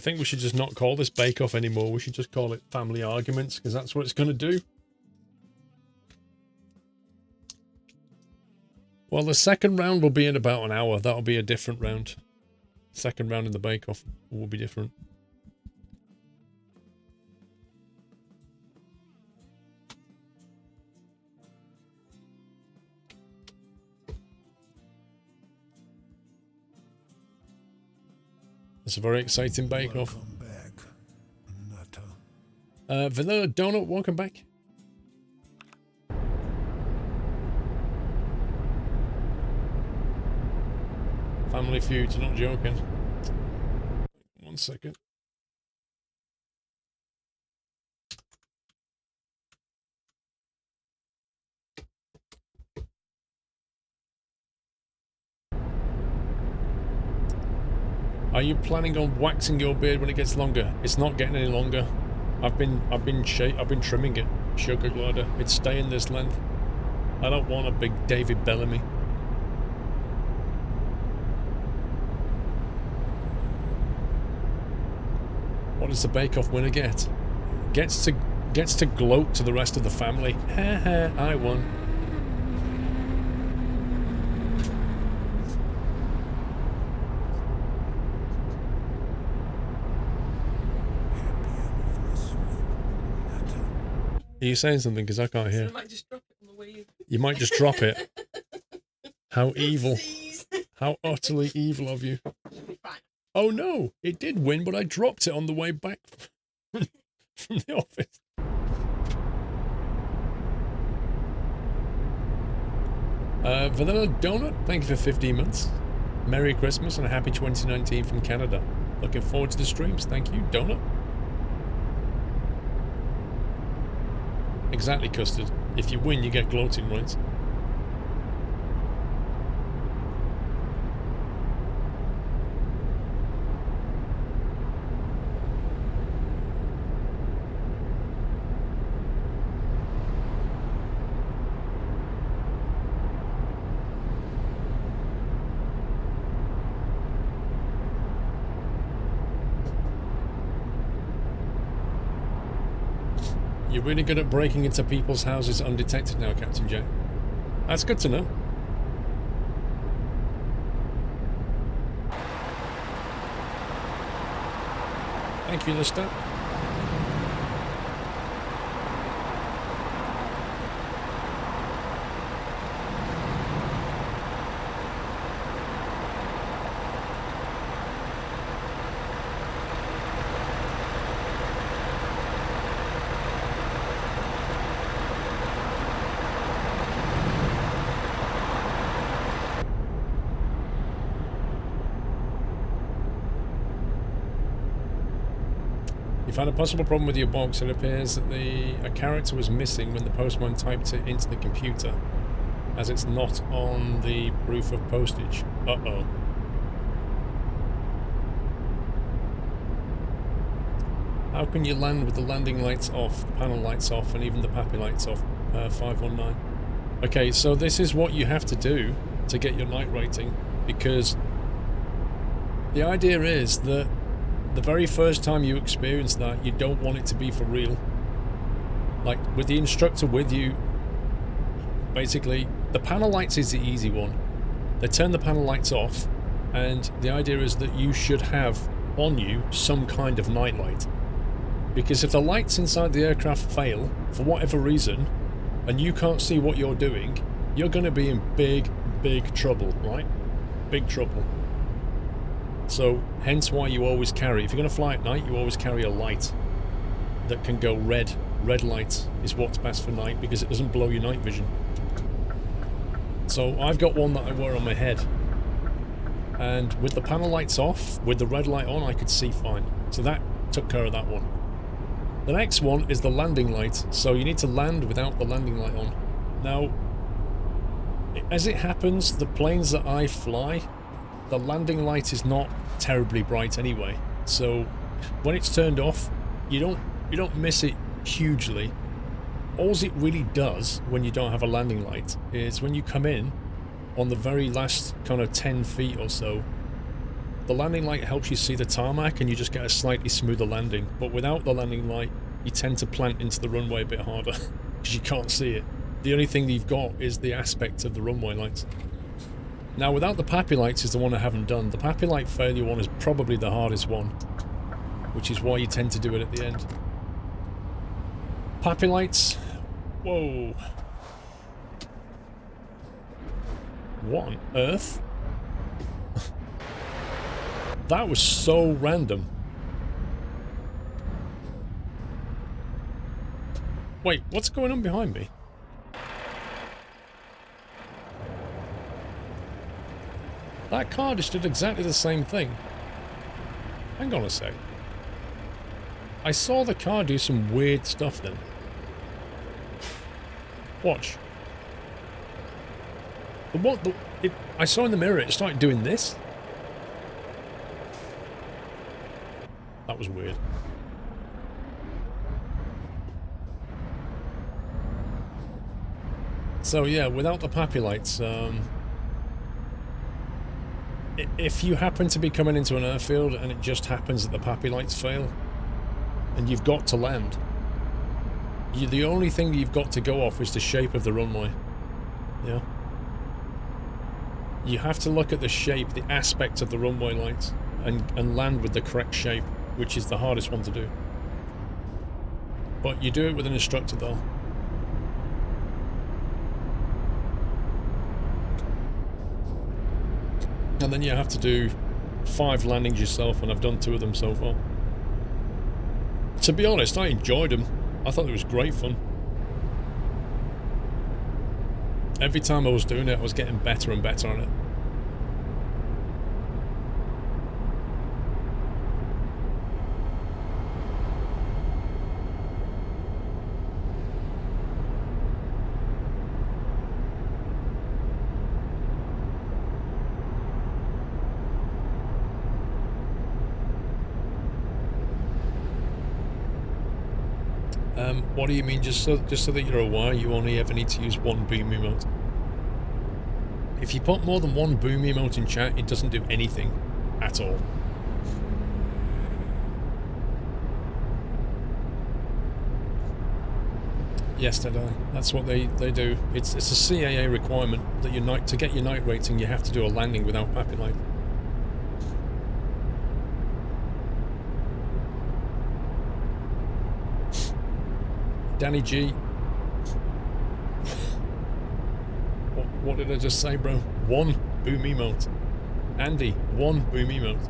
think we should just not call this bake-off anymore. We should just call it family arguments, because that's what it's going to do. Well, the second round will be in about an hour. That'll be a different round. Second round in the bake-off will be different. It's a very exciting bake-off. Vanilla Donut, welcome back. Family Feud, you're not joking. 1 second. Are you planning on waxing your beard when it gets longer? It's not getting any longer. I've been trimming it. Sugar glider. It's staying this length. I don't want a big David Bellamy. What does the bake-off winner get? Gets to gloat to the rest of the family. Ha ha, I won. Are you saying something? Because I can't hear. You might just drop it on the way. You might just drop it. How evil. How utterly evil of you. Should be fine. Oh no, it did win, but I dropped it on the way back from the office. Vanilla Donut, thank you for 15 months. Merry Christmas and a happy 2019 from Canada. Looking forward to the streams. Thank you, Donut. Exactly, Custard. If you win, you get gloating rights. You're really good at breaking into people's houses undetected now, Captain Jack. That's good to know. Thank you, Lister. You found a possible problem with your box. It appears that a character was missing when the postman typed it into the computer, as it's not on the proof of postage. Uh-oh. How can you land with the landing lights off, the panel lights off, and even the pappy lights off? 519. Okay, so this is what you have to do to get your night rating, because the idea is that the very first time you experience that, you don't want it to be for real. Like, with the instructor with you, basically, the panel lights is the easy one. They turn the panel lights off, and the idea is that you should have on you some kind of night light. Because if the lights inside the aircraft fail, for whatever reason, and you can't see what you're doing, you're going to be in big, big trouble, right? Big trouble. So, hence why you always carry, if you're going to fly at night, you always carry a light that can go red. Red light is what's best for night because it doesn't blow your night vision. So, I've got one that I wear on my head. And with the panel lights off, with the red light on, I could see fine. So that took care of that one. The next one is the landing light. So, you need to land without the landing light on. Now, as it happens, the planes that I fly, the landing light is not terribly bright anyway, so when it's turned off, you don't miss it hugely. All it really does when you don't have a landing light is when you come in on the very last kind of 10 feet or so, The landing light helps you see the tarmac and you just get a slightly smoother landing. But without the landing light, you tend to plant into the runway a bit harder because you can't see it. The only thing that you've got is the aspect of the runway lights. Now, without the Pappy lights is the one I haven't done. The Pappy light failure one is probably the hardest one, which is why you tend to do it at the end. Pappy lights. Whoa. What on earth? That was so random. Wait, what's going on behind me? That car just did exactly the same thing. Hang on a sec. I saw the car do some weird stuff then. Watch. I saw in the mirror it started doing this. That was weird. So yeah, without the Pappy lights, if you happen to be coming into an airfield and it just happens that the Pappy lights fail, and you've got to land, the only thing that you've got to go off is the shape of the runway. Yeah. You have to look at the shape, the aspect of the runway lights, and land with the correct shape, which is the hardest one to do. But you do it with an instructor though. And then you have to do 5 landings yourself, and I've done 2 of them so far. To be honest, I enjoyed them. I thought it was great fun. Every time I was doing it, I was getting better and better on it. What do you mean? Just so that you're aware, you only ever need to use 1 boom emote. If you put more than 1 boom emote in chat, it doesn't do anything at all. Yes, they do. That's what they do. It's a CAA requirement that to get your night rating, you have to do a landing without Pappy light. Danny G. What did I just say, bro? 1 boom emote. Andy, 1 boom emote.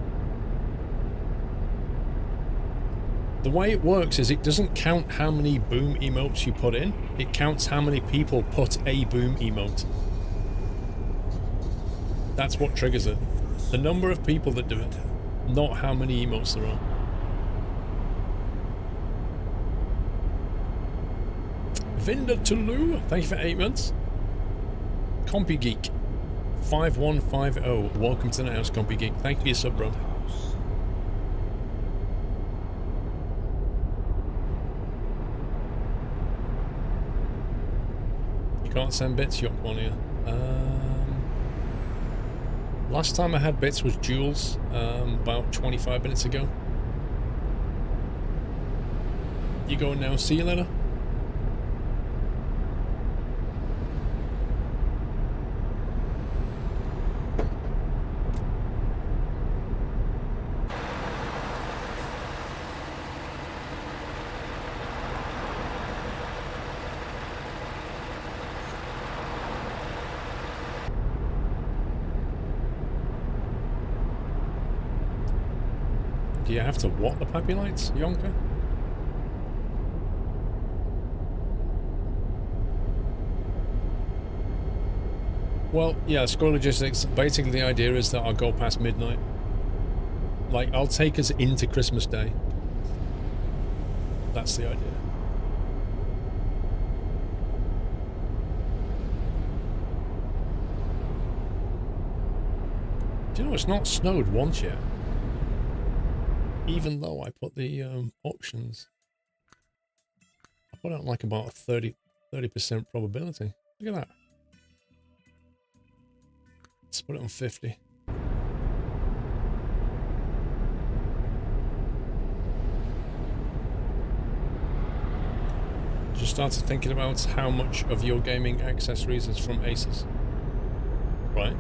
The way it works is it doesn't count how many boom emotes you put in. It counts how many people put a boom emote. That's what triggers it. The number of people that do it, not how many emotes there are. Vinda Tulu, thank you for 8 months. CompuGeek 5150, welcome to the house, CompuGeek. Thank you for your sub, bro. You can't send bits, Yokwania. Last time I had bits was Jules, about 25 minutes ago. You going now? See you later. Do you have to what the Pappy lights, Yonka? Well, yeah, Squirrel Logistics, basically the idea is that I'll go past midnight. Like, I'll take us into Christmas Day. That's the idea. Do you know it's not snowed once yet? Even though I put the options. I put out like about a 30% probability. Look at that. Let's put it on 50. started thinking about how much of your gaming accessories is from Asus. Right.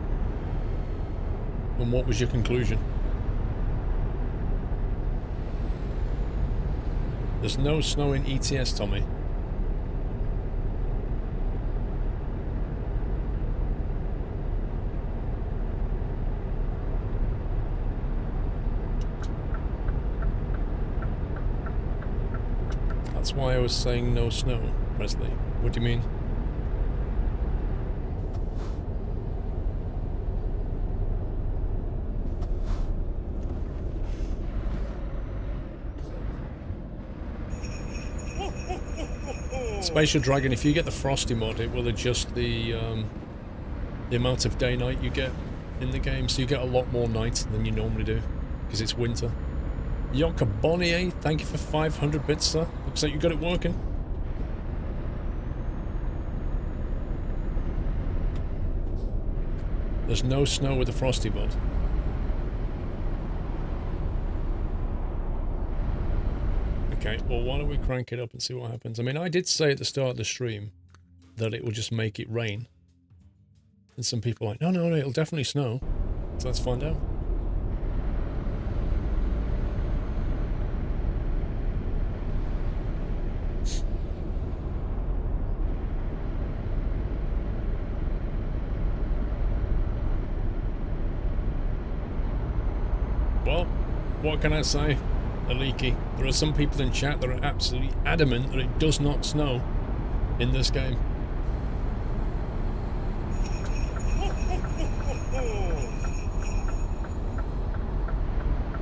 And what was your conclusion? There's no snow in ETS, Tommy. That's why I was saying no snow, Presley. What do you mean? Spatial Dragon, if you get the Frosty mod, it will adjust the amount of day-night you get in the game, so you get a lot more night than you normally do, because it's winter. Yonka Bonnier, thank you for 500 bits, sir. Looks like you got it working. There's no snow with the Frosty mod. Okay, well, why don't we crank it up and see what happens? I mean, I did say at the start of the stream that it will just make it rain. And some people are like, no, it'll definitely snow. So let's find out. Well, what can I say? A leaky. There are some people in chat that are absolutely adamant that it does not snow in this game.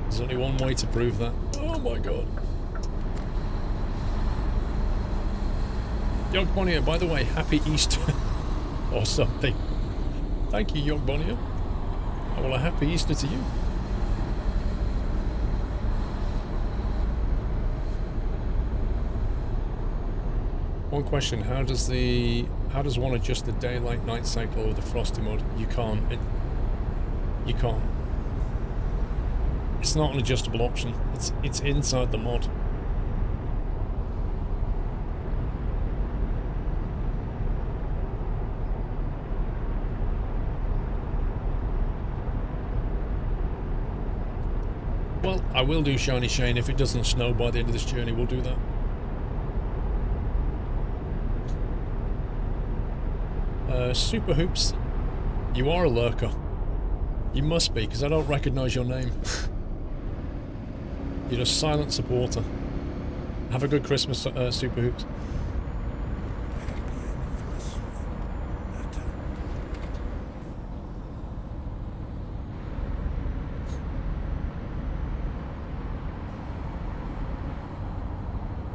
There's only one way to prove that. Oh my god. Yog Bonnier, by the way, happy Easter. Or something. Thank you, Yog Bonnier. Oh, well, a happy Easter to you. One question, how does one adjust the daylight night cycle with the Frosty mod? You can't. You can't. It's not an adjustable option. It's inside the mod. Well, I will do Shiny Shane if it doesn't snow by the end of this journey. We'll do that. Super Hoops, you are a lurker. You must be, because I don't recognise your name. You're a silent supporter. Have a good Christmas, Super Hoops.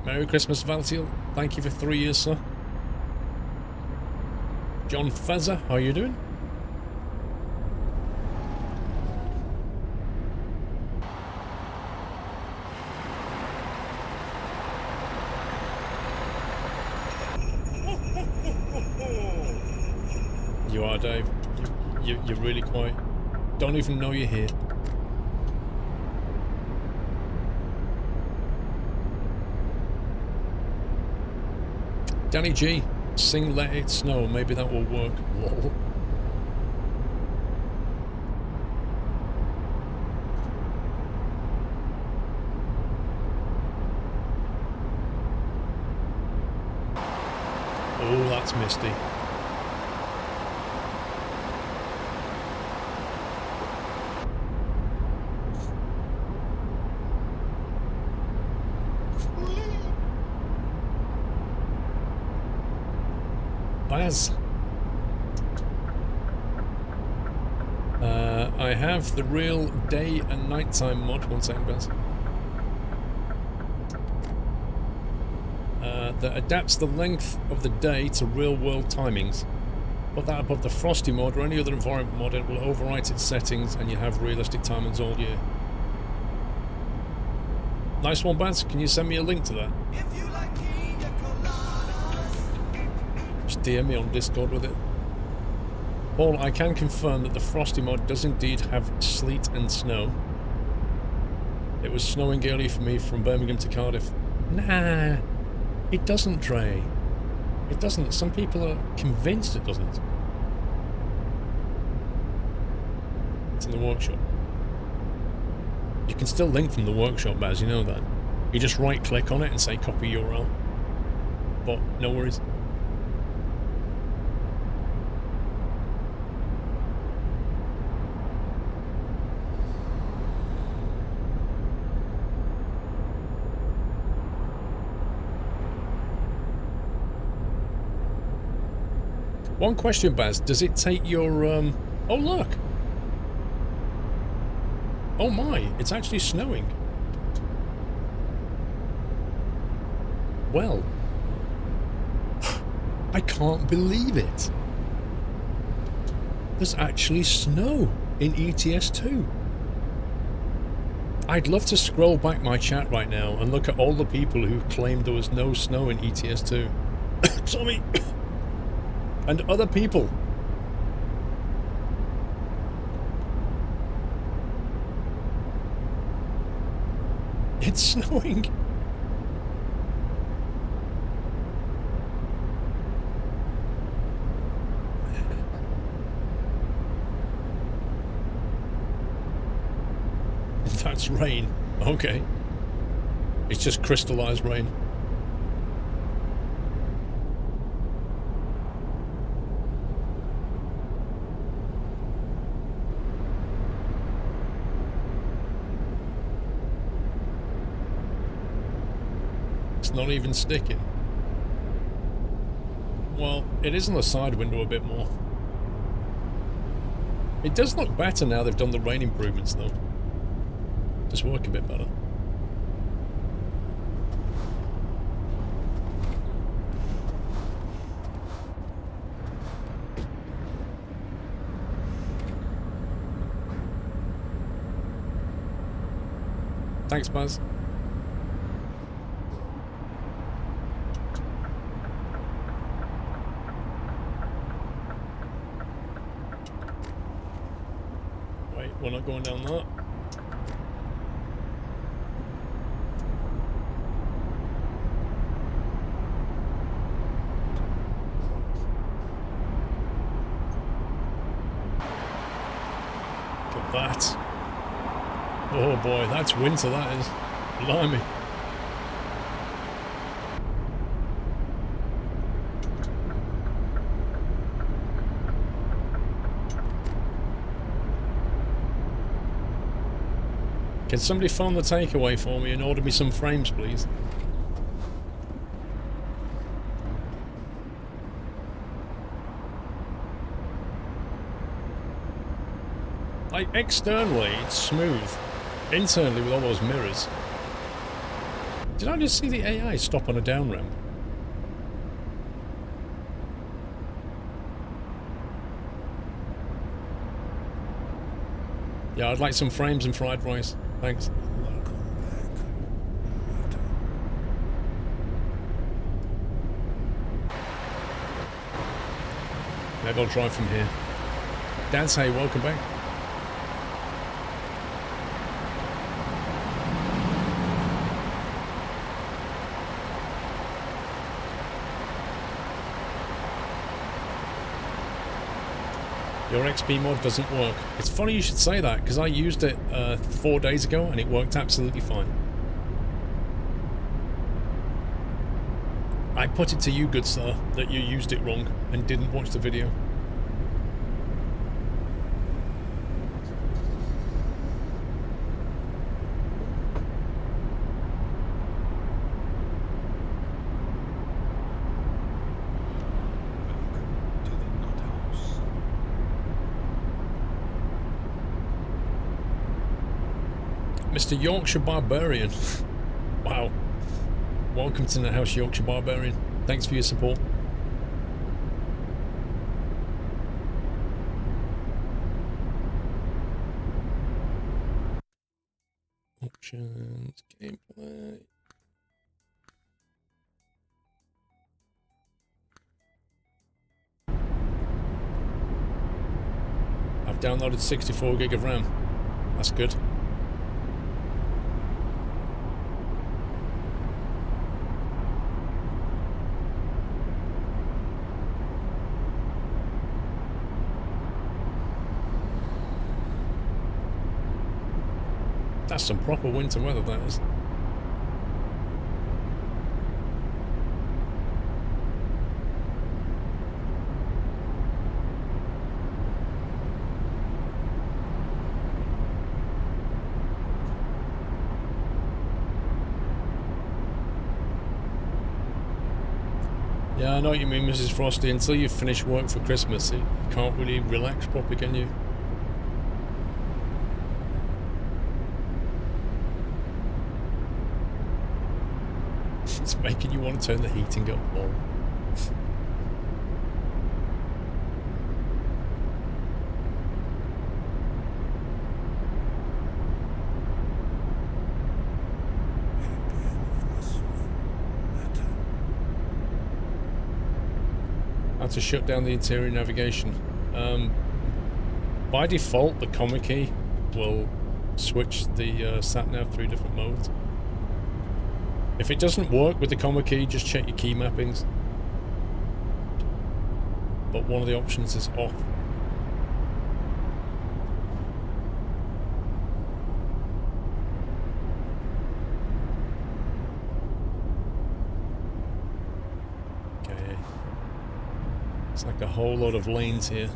Merry Christmas, Valtiel. Thank you for 3 years, sir. John Fezzer, how are you doing? You are, Dave. You're really quiet. Don't even know you're here. Danny G. Sing Let It Snow, maybe that will work. Lol. Oh, that's misty. Baz. I have the real day and nighttime mod. 1 second, Baz. That adapts the length of the day to real-world timings. Put that above the Frosty mod or any other environment mod, it will overwrite its settings and you have realistic timings all year. Nice one, Baz. Can you send me a link to that? If you like pina coladas. Just DM me on Discord with it. Paul, I can confirm that the Frosty mod does indeed have sleet and snow. It was snowing early for me from Birmingham to Cardiff. Nah, it doesn't, Dre. It doesn't. Some people are convinced it doesn't. It's in the workshop. You can still link from the workshop, Baz, you know that. You just right click on it and say copy URL. But no worries. One question, Baz. Does it take your, Oh, look! Oh my, it's actually snowing. Well. I can't believe it. There's actually snow in ETS2. I'd love to scroll back my chat right now and look at all the people who claimed there was no snow in ETS2. Sorry. And other people. It's snowing. That's rain. Okay. It's just crystallized rain. It's not even sticking. Well, it is on the side window a bit more. It does look better now they've done the rain improvements though. Just work a bit better. Thanks, Buzz. Wait, we're not going down that. That. Oh boy, that's winter, that is. Blimey. Can somebody phone the takeaway for me and order me some frames, please? Like, externally, it's smooth. Internally, with all those mirrors. Did I just see the AI stop on a down ramp? Yeah, I'd like some frames and fried rice. Thanks. Maybe I'll drive from here. Dan Say, welcome back. Your XP mod doesn't work. It's funny you should say that, because I used it 4 days ago and it worked absolutely fine. I put it to you, good sir, that you used it wrong and didn't watch the video. Mr. Yorkshire Barbarian. Wow. Welcome to the house, Yorkshire Barbarian. Thanks for your support. Options, gameplay. I've downloaded 64 gig of RAM. That's good. That's some proper winter weather, that is. Yeah, I know what you mean, Mrs. Frosty. Until you finish work for Christmas, you can't really relax properly, can you? It's making you want to turn the heating up more. How to shut down the interior navigation. By default, the command key will switch the sat-nav through different modes. If it doesn't work with the command key, just check your key mappings. But one of the options is off. Okay. It's like a whole lot of lanes here.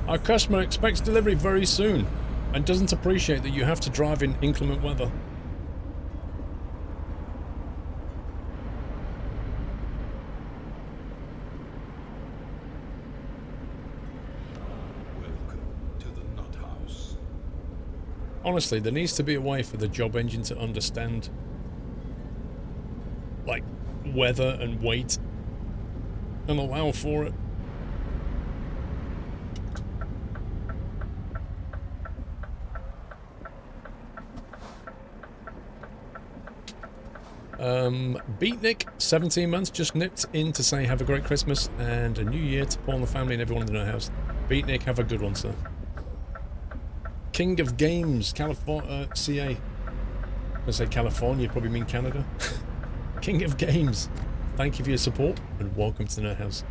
Our customer expects delivery very soon and doesn't appreciate that you have to drive in inclement weather. Welcome to the Nut House. Honestly, there needs to be a way for the job engine to understand, like, weather and weight and allow for it. Beatnik, 17 months, just nipped in to say have a great Christmas and a new year to Paul and the family and everyone in the house. Beatnik, have a good one, sir. King of Games, California, CA. I say California, you probably mean Canada. King of Games, thank you for your support and welcome to the Nerd House.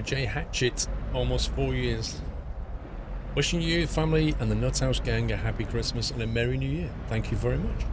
J Hatchet, almost 4 years. Wishing you, family, and the Nuts House gang a happy Christmas and a Merry New Year. Thank you very much.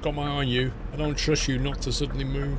Got my eye on you. I don't trust you not to suddenly move.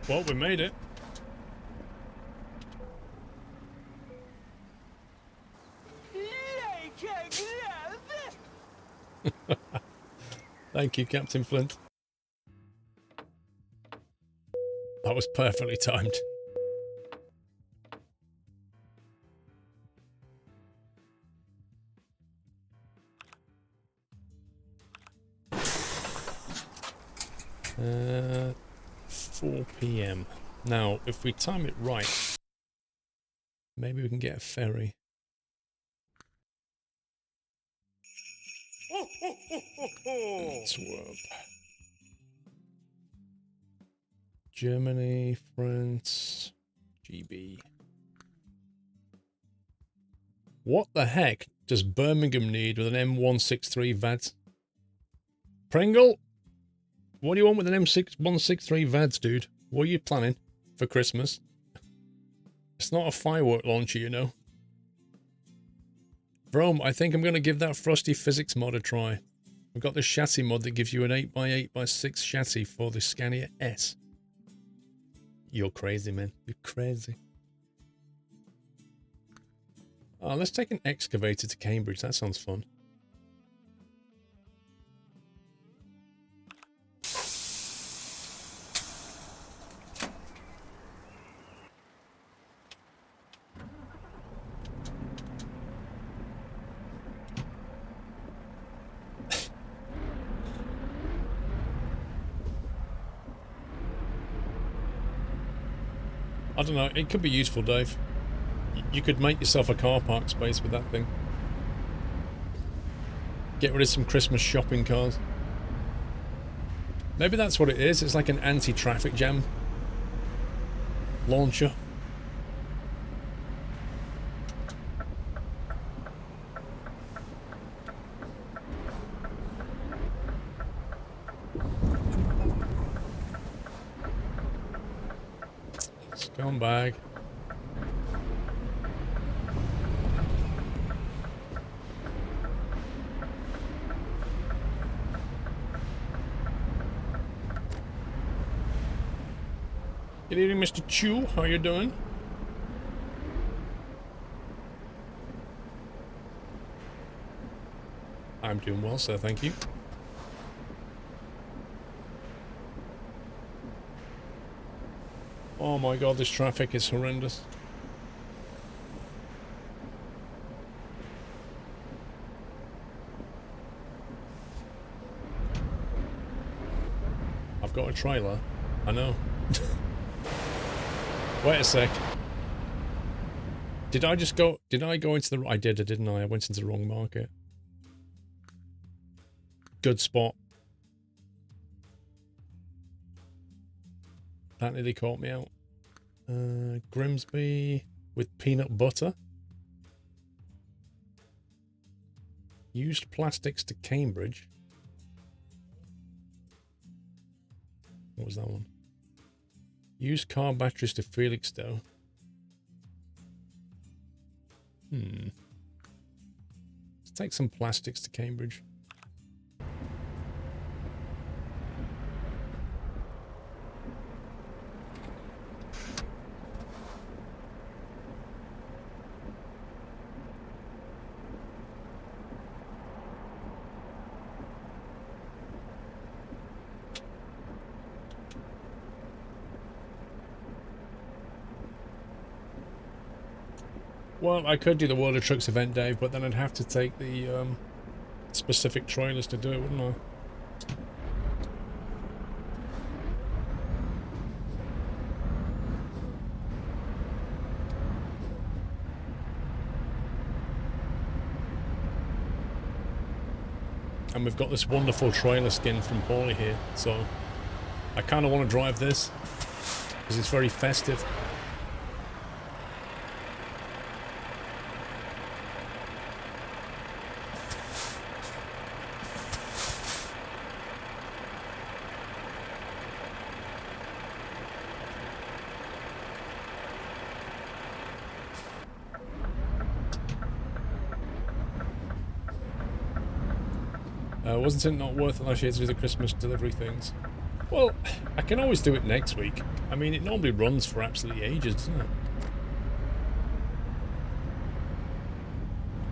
Well, we made it. Thank you, Captain Flint. That was perfectly timed. 4 p.m. Now, if we time it right, maybe we can get a ferry. Let's work. Germany, France, GB. What the heck does Birmingham need with an M163 VADS? Pringle? What do you want with an M163 VADS, dude? What are you planning for Christmas? It's not a firework launcher, you know. Rome, I think I'm going to give that Frosty Physics mod a try. I've got this chassis mod that gives you an 8x8x6 chassis for the Scania S. You're crazy, man. You're crazy. Oh, let's take an excavator to Cambridge. That sounds fun. I don't know, it could be useful, Dave. You could make yourself a car park space with that thing. Get rid of some Christmas shopping cars. Maybe that's what it is. It's like an anti-traffic jam launcher. Scumbag. Good evening, Mr. Chu. How you doing? I'm doing well, sir. Thank you. Oh my god, this traffic is horrendous. I've got a trailer. I know. Wait a sec. Did I go into the... I did, didn't I? I went into the wrong market. Good spot. That nearly caught me out. Grimsby with peanut butter. Used plastics to Cambridge. What was that one? Used car batteries to Felixstowe. Let's take some plastics to Cambridge. Well, I could do the World of Trucks event, Dave, but then I'd have to take the specific trailers to do it, wouldn't I? And we've got this wonderful trailer skin from Paulie here, so I kind of want to drive this because it's very festive. Wasn't it not worth it last year to do the Christmas delivery things? Well, I can always do it next week. I mean, it normally runs for absolutely ages, doesn't it?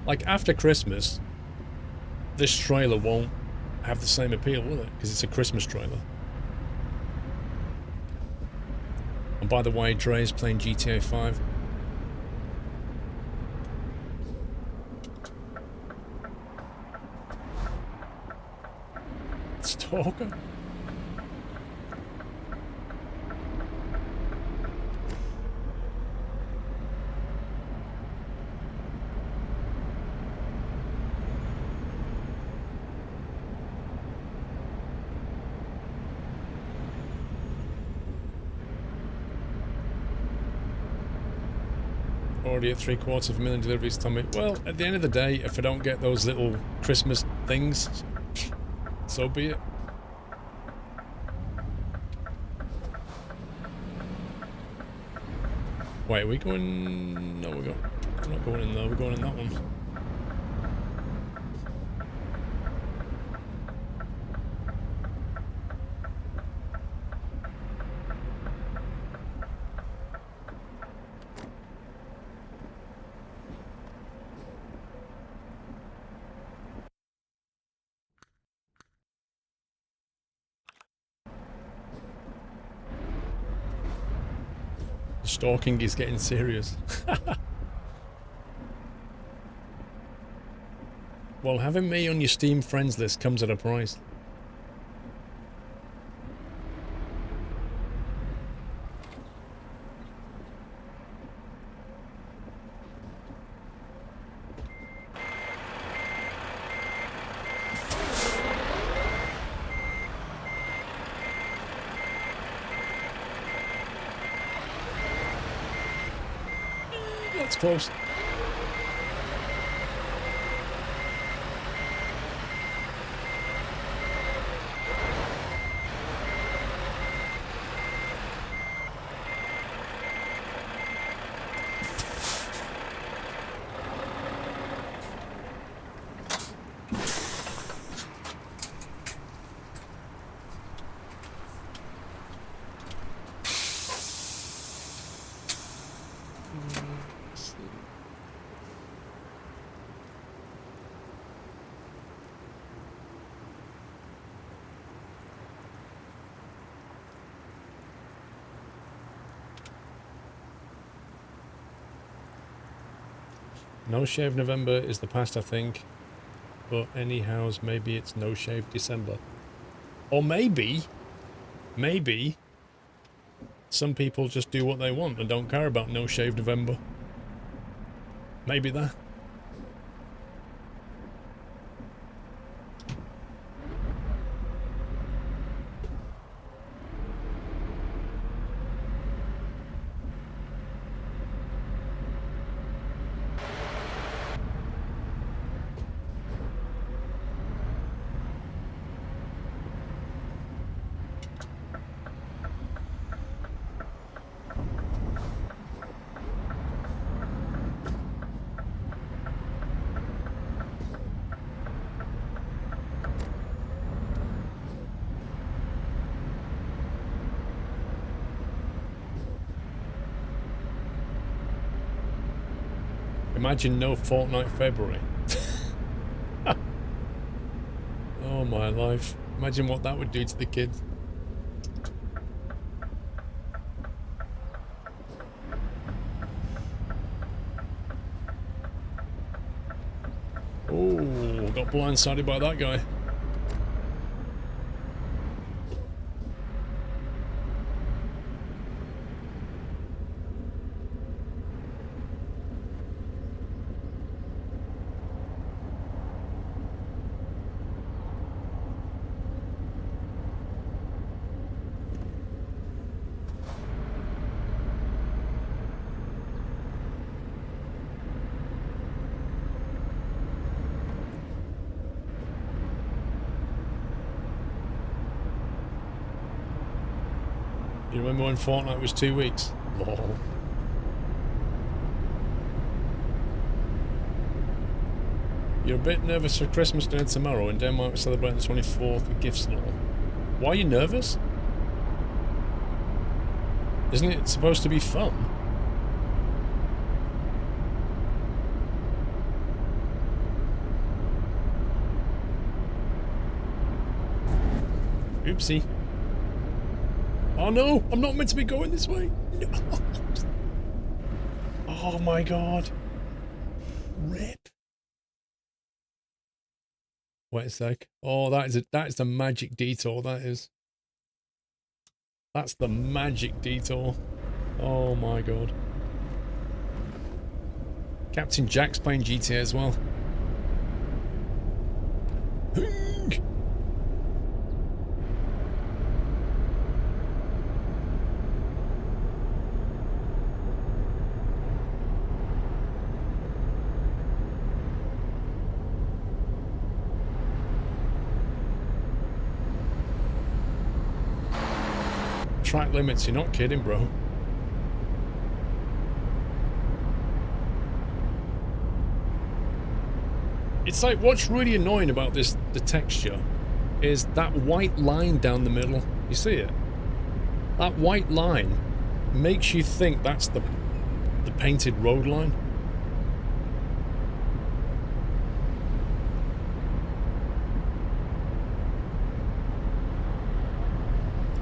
Like, after Christmas, this trailer won't have the same appeal, will it? Because it's a Christmas trailer. And by the way, Dre's playing GTA 5. Stalker? Already at 750,000 deliveries, Tommy. Well, at the end of the day, if I don't get those little Christmas things, so be it. Wait, are we going... No, we're not going in there. We're going in that one. Stalking is getting serious. Well, having me on your Steam friends list comes at a price. That's close. No Shave November is the past, I think. But anyhows, maybe it's No Shave December. Or maybe some people just do what they want and don't care about No Shave November. Maybe that. Imagine no Fortnite February. Oh my life. Imagine what that would do to the kids. Oh, got blindsided by that guy. You remember when Fortnite was 2 weeks? Lol. You're a bit nervous for Christmas Day tomorrow. In Denmark, we're celebrating the 24th with gifts and all. Why are you nervous? Isn't it supposed to be fun? Oopsie. Oh no, I'm not meant to be going this way. No. Oh my god. Rip. Wait a sec. Oh, that is the magic detour, that is. That's the magic detour. Oh my god. Captain Jack's playing GTA as well. track limits. You're not kidding, bro. It's like, what's really annoying about this, the texture, is that white line down the middle. You see it? That white line makes you think that's the painted road line.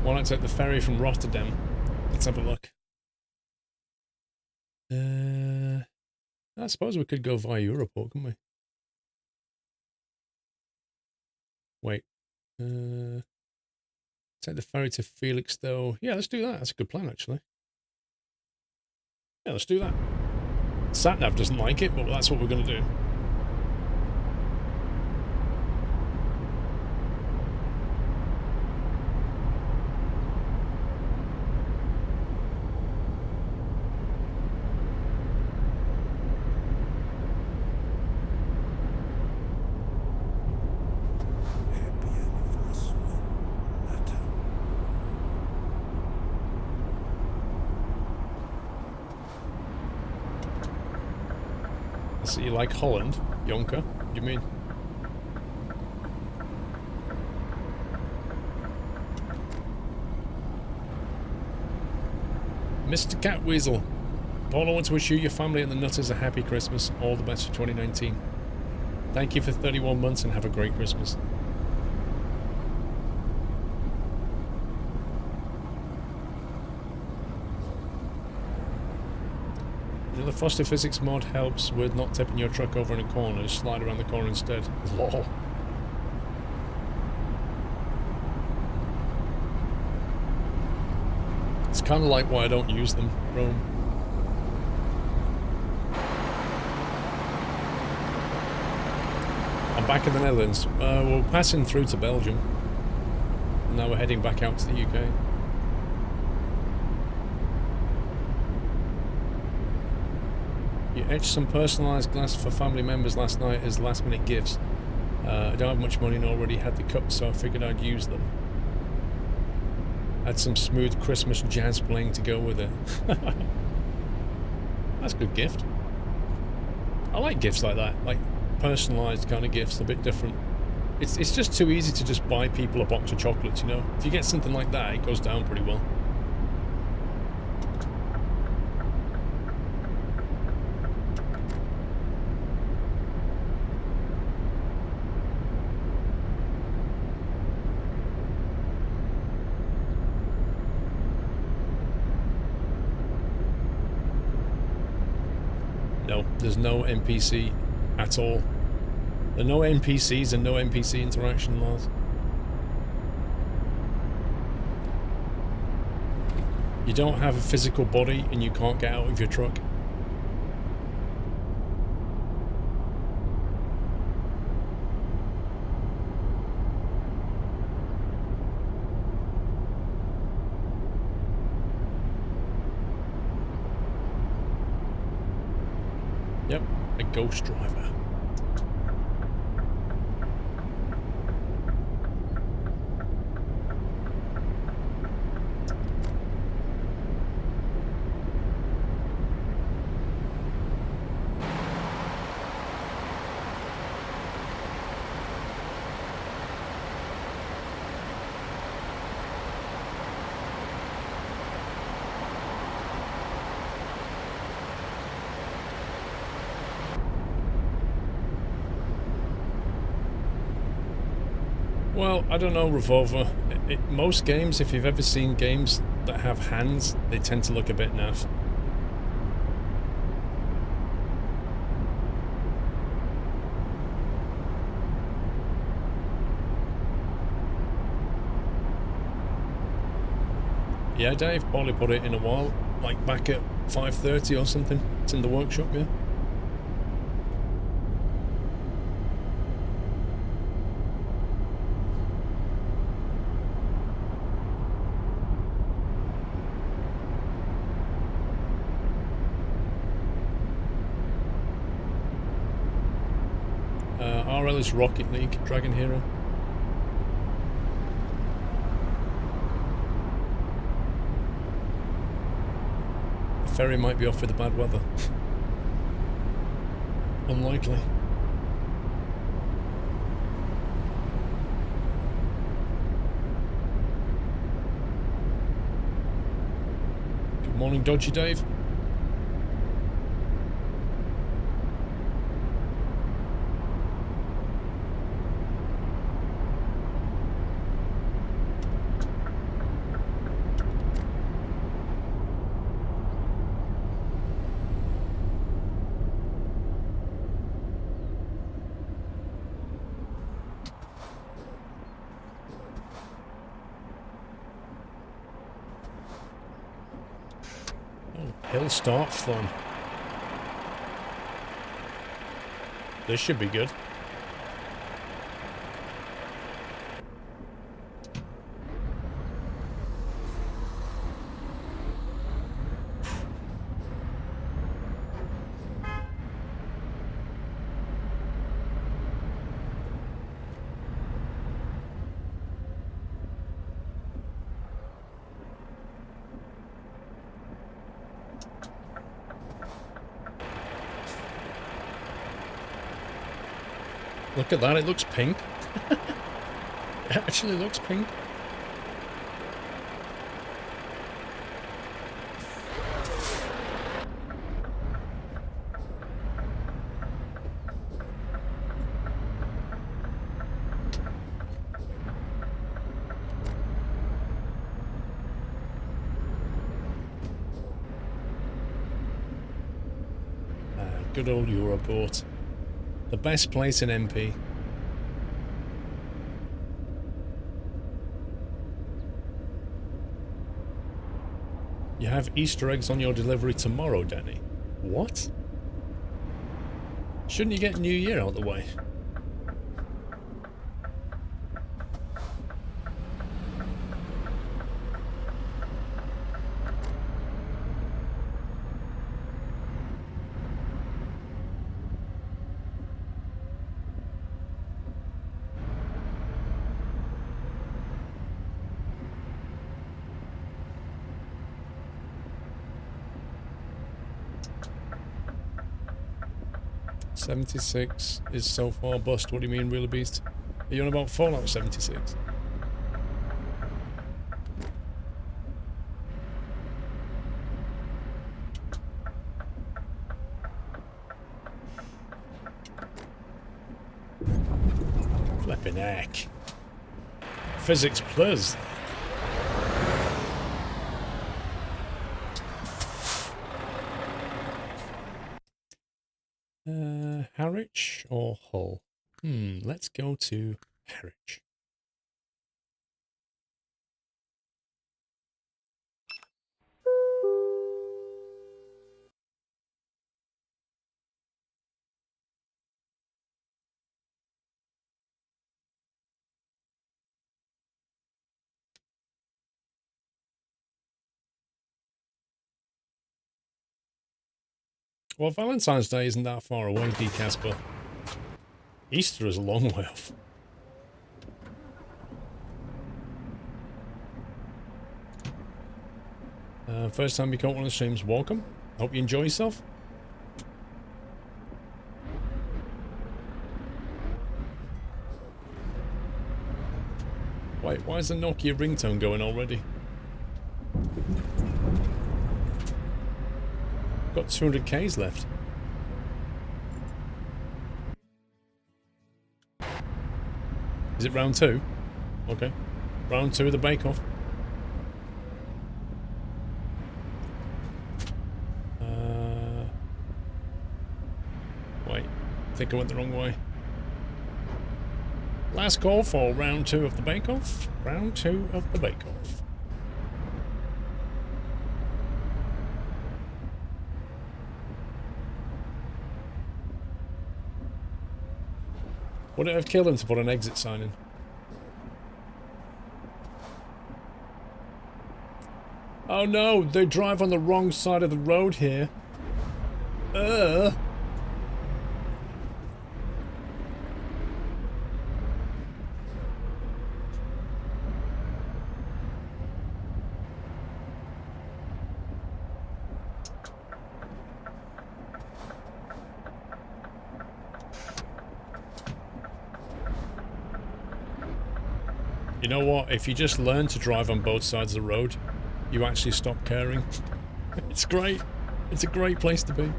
Why not take the ferry from Rotterdam? Let's have a look. I suppose we could go via Europort, couldn't we? Wait. Take the ferry to Felixstowe. Yeah, let's do that. That's a good plan, actually. Yeah, let's do that. Satnav doesn't like it, but that's what we're going to do. So you like Holland, Jonker? What do you mean? Mr. Catweasel, all I want to wish you, your family, and the Nutters a happy Christmas. All the best for 2019. Thank you for 31 months and have a great Christmas. The Foster Physics mod helps with not tipping your truck over in a corner. Just slide around the corner instead. Lol. It's kind of like why I don't use them, Rome. I'm back in the Netherlands. We're passing through to Belgium. And now we're heading back out to the UK. You etched some personalised glass for family members last night as last minute gifts. I don't have much money and already had the cups, so I figured I'd use them. Had some smooth Christmas jazz playing to go with it. That's a good gift. I like gifts like that, like personalised kind of gifts, a bit different. It's just too easy to just buy people a box of chocolates, you know? If you get something like that, it goes down pretty well. No, there's no NPC at all. There are no NPCs and no NPC interaction laws. You don't have a physical body and you can't get out of your truck. Yep, a ghost driver. Well, I don't know, Revolver. Most games, if you've ever seen games that have hands, they tend to look a bit naff. Yeah, Dave, probably put it in a while, like back at 5:30 or something. It's in the workshop, yeah. RL is Rocket League, Dragon Hero. ferry might be off with the bad weather. Unlikely. Good morning, Dodgy Dave. Hill start fun. This should be good. Look at that, it looks pink. It actually looks pink. Good old Europort. The best place in MP. You have Easter eggs on your delivery tomorrow, Danny. What? Shouldn't you get New Year out the way? '76 is so far bust. What do you mean, Wheeler Beast? Are you on about Fallout 76? Flippin' heck. Physics Plus. Harwich or Hull? Let's go to Harwich. Well, Valentine's Day isn't that far away, D. Casper. Easter is a long way off. First time you caught one of the streams, welcome. Hope you enjoy yourself. Wait, why is the Nokia ringtone going already? Got 200Ks left. Is it round 2? Okay. Round 2 of the bake-off. Wait. I think I went the wrong way. Last call for round 2 of the bake-off. Round 2 of the bake-off. Would it have killed him to put an exit sign in? Oh no, they drive on the wrong side of the road here. You know what? If you just learn to drive on both sides of the road, you actually stop caring. It's great. It's a great place to be.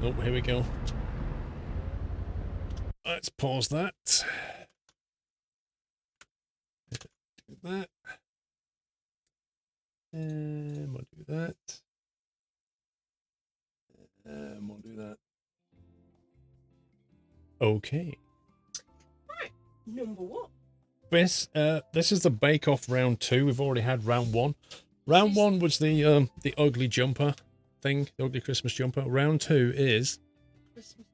Oh, here we go. Let's pause that. Do that. And we'll do that. And we'll do that. Okay. Right. Number one. This is the Bake Off round 2. We've already had round 1. Round 1 was the ugly jumper thing, the ugly Christmas jumper. Round 2 is Christmas.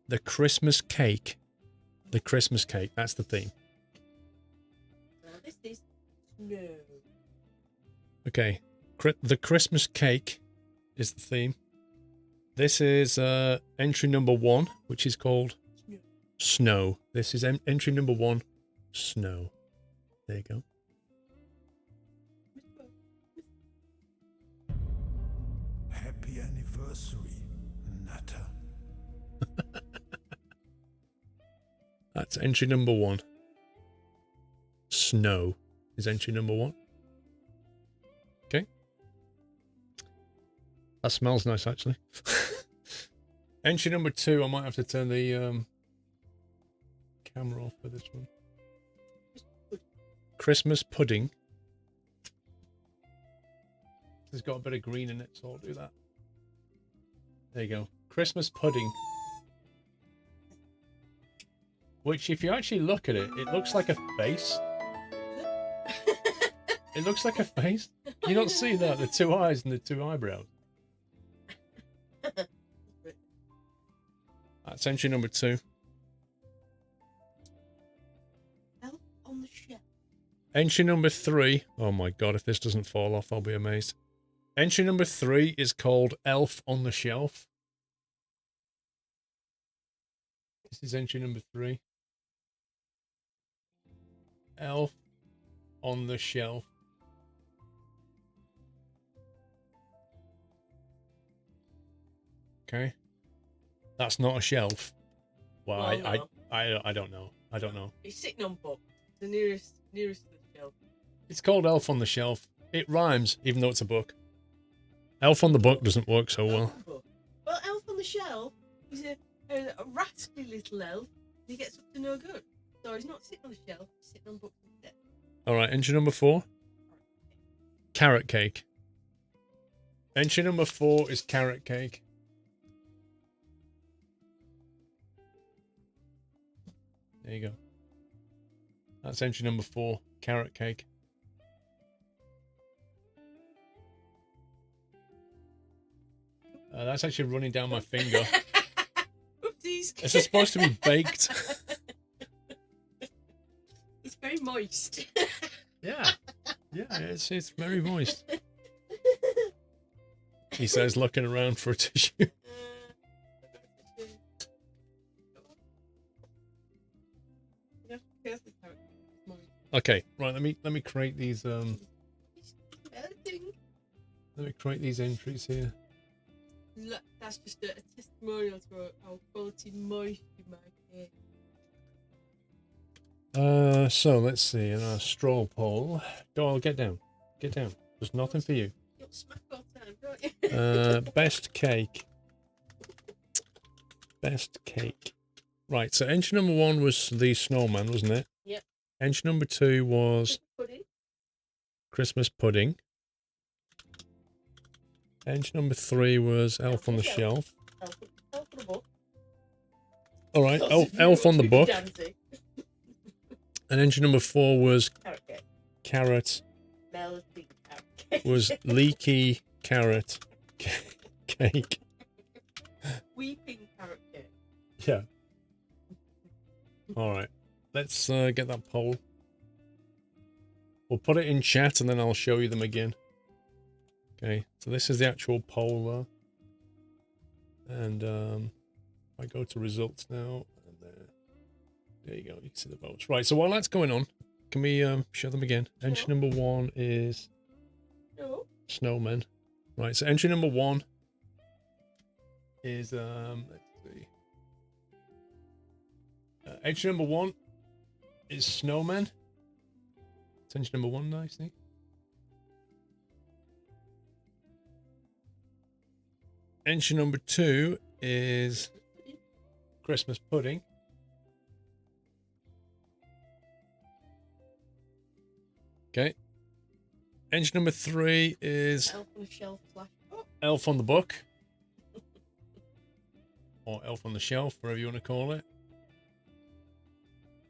the Christmas cake. The Christmas cake. That's the theme. Now this is snow. Okay. The Christmas cake is the theme. This is entry number 1, which is called Snow. This is entry number 1, Snow. There you go. Happy anniversary, Nutter. That's entry number 1. Snow is entry number 1. Okay. That smells nice, actually. Entry number 2, I might have to turn the camera off for this one. Christmas pudding. It's got a bit of green in it, so I'll do that. There you go. Christmas pudding. Which, if you actually look at it, it looks like a face. It looks like a face. You don't see that? The 2 eyes and the 2 eyebrows. That's entry number 2. Elf on the shelf. Entry number 3. Oh my god, if this doesn't fall off, I'll be amazed. Entry number 3 is called Elf on the Shelf. This is entry number 3. Elf on the Shelf. Okay. That's not a shelf. Well, Well, no. I don't know. I don't know. It's sitting on book. The nearest to the shelf. It's called Elf on the Shelf. It rhymes, even though it's a book. Elf on the Book doesn't work so well. Well, Elf on the Shelf is a rascally little elf. He gets up to no good. So he's not sitting on the shelf, he's sitting on books instead. Alright, entry number 4. Carrot cake. Entry number 4 is carrot cake. There you go. That's entry number 4, carrot cake. That's actually running down my finger. Oopsies. This is supposed to be baked. It's very moist. Yeah. Yeah, it's very moist. He says, looking around for a tissue. Okay, right, let me create these let me create these entries here. Look, that's just a testimonial to how quality moist you make it. So let's see, in our straw poll. Go, get down. Get down. There's nothing for you. You'll smack all the time, don't you? Best cake. Best cake. Right, so entry number 1 was the snowman, wasn't it? Yep. Entry number 2 was Pudding. Christmas pudding. Entry number 3 was Elf on the Shelf. Elf on the book. All right, Sausage Elf on the book. Dancy. And entry number 4 was Carrot cake. carrot. Melty carrot cake. Was leaky carrot cake. Weeping carrot cake. Yeah. All right. Let's get that poll. We'll put it in chat and then I'll show you them again. Okay. So this is the actual poll there. And if I go to results now, and there you go. You can see the votes. Right. So while that's going on, can we show them again? Entry number 1 is No. Snowman. Right. So entry number 1 is let's see. Entry number 1 is Snowman. It's entry number 1, I think. Entry number 2 is Christmas pudding. Okay. Entry number 3 is Elf on the shelf slash. Oh, Elf on the book. Or Elf on the shelf, whatever you want to call it.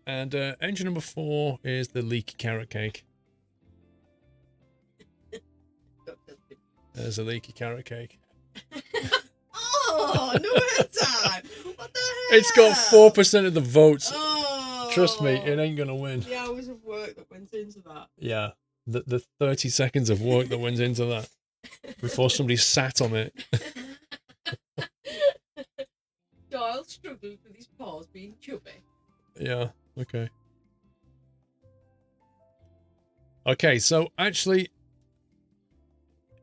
And entry number 4 is the leaky carrot cake. There's a leaky carrot cake. oh, no time. What the hell? It's got 4% of the votes. Oh, Trust me, it ain't gonna win. the hours of work that went into that. Yeah, the 30 seconds of work that went into that before somebody sat on it. Doyle struggled with his paws being chubby. Yeah, okay. Okay, so actually,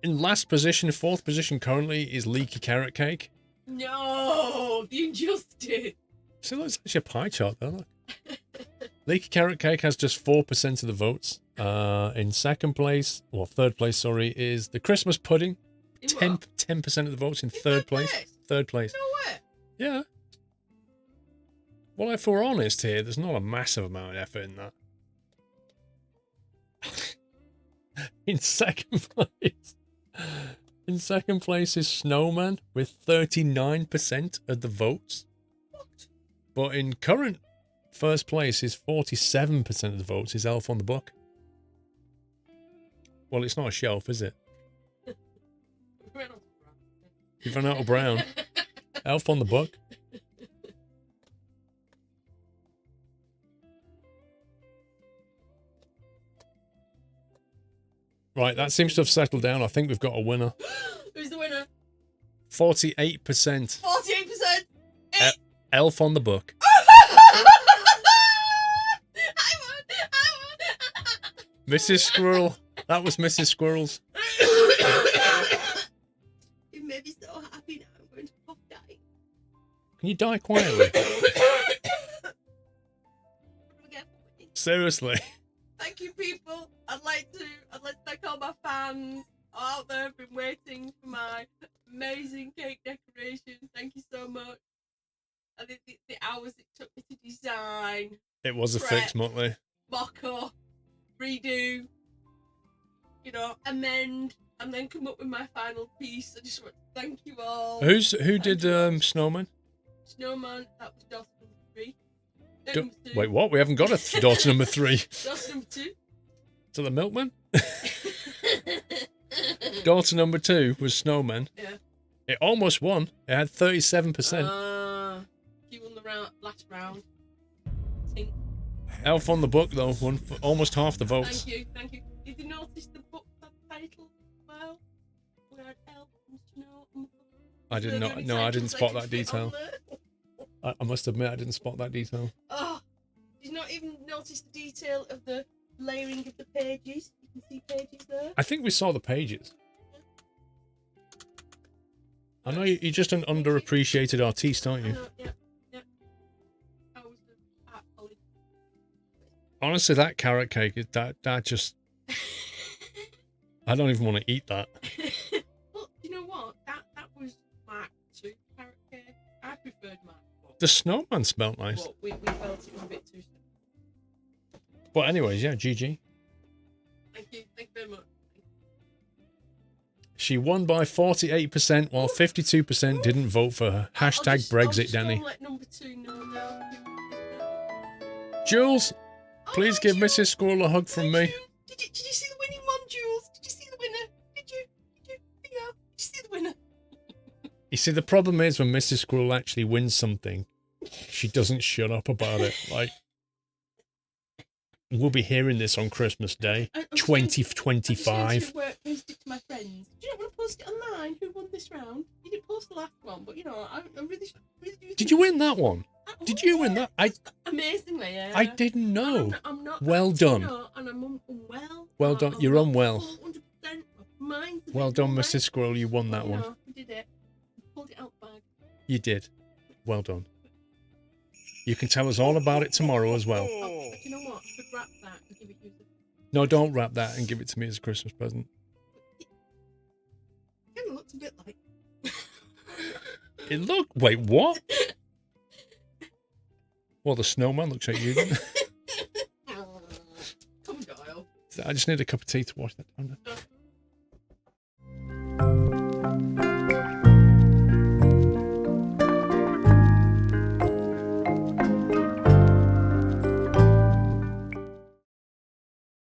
in last position, 4th position currently is leaky carrot cake. No, the injustice. So that's actually a pie chart there, look. Leaky carrot cake has just 4% of the votes. In second place, or third place, sorry, is the Christmas pudding. In 10% of the votes in third place. Third place. No way. Yeah. Well, if we're honest here, there's not a massive amount of effort in that. In second place is Snowman with 39% of the votes. What? But in current first place is 47% of the votes is Elf on the Book. Well, it's not a shelf, is it? You've run out of brown. Elf on the Book. Right, that seems to have settled down. I think we've got a winner. Who's the winner? 48%. 48%. Elf on the Book. I won. Mrs. Squirrel. That was Mrs. Squirrel's. You made me so happy now. I'm going to pop die. Can you die quietly? Seriously. Thank you, people. I'd like to thank all my fans out there who've been waiting for my amazing cake decoration. Thank you so much. I think the hours it took me to design, It was a fix, Motley. mock up, redo, amend, and then come up with my final piece. I just want to thank you all. Who did Snowman? Snowman, that was daughter number 3. Do- Wait, what? We haven't got a daughter number 3. Daughter number 2. So the milkman? Daughter number 2 was Snowman. Yeah. It almost won. It had 37%. You won the last round. Tink. Elf on the Book, though, won for almost half the votes. Thank you. Did you notice the book title as well? We had Elf and Snow on the book. I did not. No, I didn't spot that detail. I must admit, I didn't spot that detail. Oh, did you not even notice the detail of the layering of the pages? You can see pages there. I think we saw the pages. I know you're just an underappreciated artiste, aren't you? Yeah. I was at college. Honestly, that carrot cake, that just... I don't even want to eat that. Well, you know what? That was Mark 2 carrot cake. I preferred Mark 4. The snowman smelled nice. But we felt it was a bit too soon. But anyways, yeah, GG. Thank you very much. She won by 48%, while 52% didn't vote for her. Hashtag Brexit, Danny. Let number 2 know now. Jules, please give Mrs. Squirrel a hug from me. Did you see the winning one, Jules? Did you see the winner? Did you see the winner? You see, the problem is when Mrs. Squirrel actually wins something, she doesn't shut up about it. Like, we'll be hearing this on Christmas Day, 2025. Post it to my friends. Do you not want to post it online? Who won this round? You didn't post the last one, but I'm really. Did you win that one? Did you win that? Amazingly, yeah. I didn't know. I'm not. Well done. And I'm unwell. Well done. You're unwell. 100%. Mine's Well done, Mrs. Squirrel. You won that one. You did it. You pulled it out the bag. You did. Well done. You can tell us all about it tomorrow as well. Oh, do you know what? I could wrap that and give it you. No, don't wrap that and give it to me as a Christmas present. It kind of looks a bit like. Wait, what? Well, the snowman looks like you then. Come, Doyle. I just need a cup of tea to wash that down.